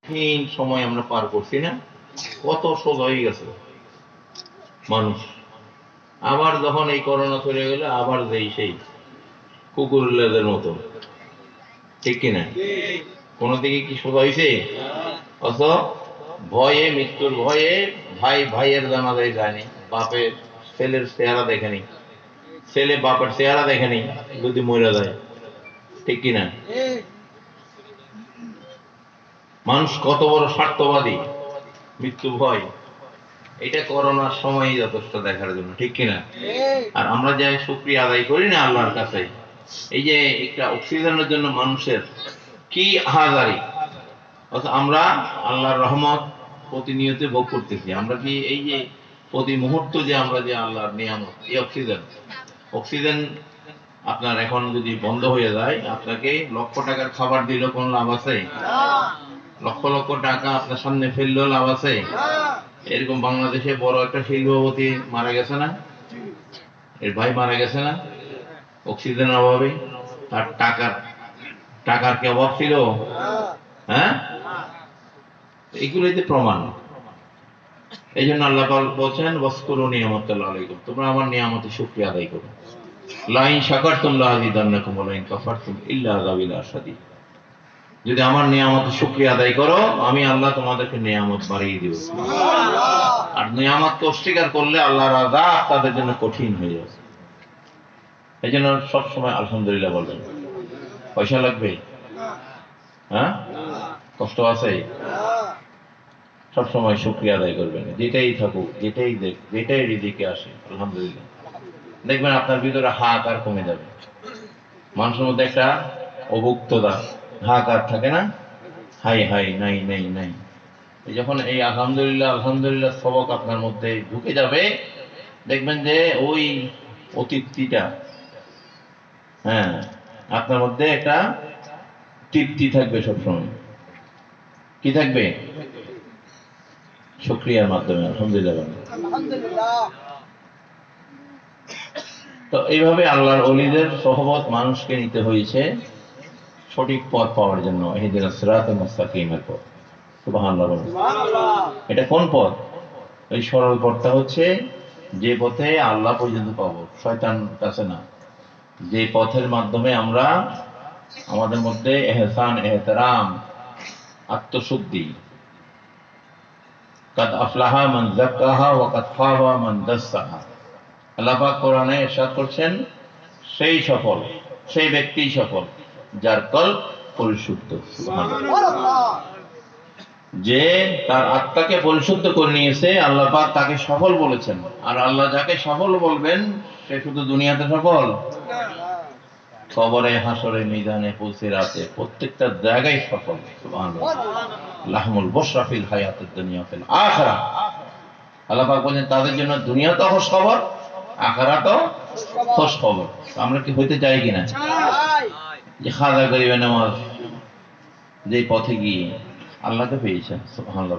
কঠিন সময় আমরা পার করছি না, কত সোজা হয়ে গেছে মানুষ। আবার যখন এই করোনা চলে গেল, আবার যেই সেই কুকুরের মতো, ঠিক কিনা? কোন দিকে কি সোজা হয়েছে? অথচ ভয়ে, মৃত্যুর ভয়ে ভাই ভাইয়ের জানাজায় যায়নি, বাপের ছেলের চেহারা দেখেনি, ছেলে বাপের চেহারা দেখেনি যদি মরে যায়, ঠিক কিনা? মানুষ কত বড় স্বার্থবাদী, মৃত্যু ভয়, এটা করোনার সময় যথেষ্ট দেখার জন্য, ঠিক কিনা? আর আমরা যে শুকরিয়া আদায় করি না আল্লাহর কাছে, এই যে একটা অক্সিজেনের জন্য মানুষের কি হাজারি, অথচ আমরা আল্লাহর রহমত প্রতিনিয়ত ভোগ করতেছি। আমরা কি এই যে প্রতি মুহূর্ত যে আমরা যে আল্লাহর নিয়ামত, এই অক্সিজেন আপনার এখন যদি বন্ধ হয়ে যায়, আপনাকে লক্ষ টাকার খাবার দিলেও কোন লাভ আছে? লক্ষ লক্ষ টাকা আপনার সামনে ফেললেও লাভ আছে? এরকম বাংলাদেশে বড় একটা শিল্পপতি মারা গেছে না, এর ভাই মারা গেছে না অক্সিজেনের অভাবে। তার টাকার কি অভাব ছিল? হ্যাঁ, এগুলোই প্রমাণ। এই জন্য আল্লাহ বলছেন ওয়াসকুরু নিয়ামাতাল্লাহি আলাইকুম, তোমরা আমার নিয়ামতের শুকরিয়া আদায় করো। লাইন শাকারতুম লাযিদান্নাকুম ওয়া লাইন কাফারতুম ইল্লা আযাবিল শাদীদ। যদি আমার নিয়ামতের শুকরিয়া আদায় করো, আমি আল্লাহ তোমাদেরকে নিয়ামত বাড়িয়ে দিব। আর নিয়ামতকে অস্বীকার করলে আল্লাহর আযাব তাদের জন্য কঠিন হয়ে যাবে। এই জন্য সবসময় আলহামদুলিল্লাহ বলবেন। পয়সা লাগবে? হ্যাঁ, কষ্ট আছে? সবসময় শুকরিয়া আদায় করবেন, যেটাই থাকুক, যেটাই রিজিকে আসে আলহামদুলিল্লাহ। দেখবেন আপনার ভিতরে হাহাকার কমে যাবে। মানুষের মধ্যে একটা অভুক্ততা, হাহাকার থাকে না, হাই হাই নাই নাই নাই। যখন এই আলহামদুলিল্লাহ আলহামদুলিল্লাহ সবক আপনার মধ্যে ঢুকে যাবে, দেখবেন যে ওই অতৃপ্তিটা, হ্যাঁ, আপনার মধ্যে একটা তৃপ্তি থাকবে সবসময়। কি থাকবে? শুকরিয়ার মাধ্যমে আলহামদুলিল্লাহ। তো এইভাবে আল্লাহর ওলিদের সহবত মানুষকে নিতে হয়েছে সঠিক পথ পাওয়ার জন্য। ইহদিনাস সিরাতাল মুস্তাকিমের পথ। সুবহানাল্লাহ বলুন। এটা কোন পথ? এই সরল পথটা হচ্ছে যে পথে আল্লাহ পর্যন্ত পাবো, শয়তান কাছে না। যে পথের মাধ্যমে আমরা আমাদের মধ্যে ইহসান, ইহতিরাম, আত্মশুদ্ধি, কাদ আফলাহা মান যাক্কাহা ওয়া কাদ খাবা মান দাসসাহা। আল্লাহ পাক কোরআনে ইরশাদ করছেন, সেই সফল, সেই ব্যক্তি সফল যার কল্প পরিশুদ্ধ। সুবহানাল্লাহ। যে তার আত্মাকে পরিশুদ্ধ করে নিয়েছে, আল্লাহ পাক তাকে সফল বলেছেন। আর আল্লাহ যাকে সফল বলবেন, সে শুধু দুনিয়াতে সফল, কবরে, হাসরে, মিজানে, পুলসিরাতে, প্রত্যেকটা জায়গায় সফল। সুবহানাল্লাহ। লাহমুল বুশরা ফিল হায়াতিদ দুনিয়া ফিল আখিরাহ। আল্লাহ পাক বলেন তাদের জন্য দুনিয়া তো খুশ খবর, আখিরাতও খুশ খবর। আমরা কি হইতে চাই কিনা? যে খাজা গরিবে নামাজ যে পথে গিয়ে আল্লাহকে পেয়েছেন। সুবহানাল্লাহ।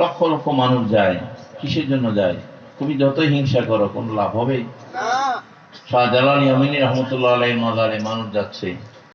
লক্ষ লক্ষ মানুষ যায়, কিসের জন্য যায়? তুমি যতই হিংসা করো, কোন লাভ হবে? শাহজালাল ইয়ামানি রহমতুল্লাহ আলাইহির মাজারে মানুষ যাচ্ছে,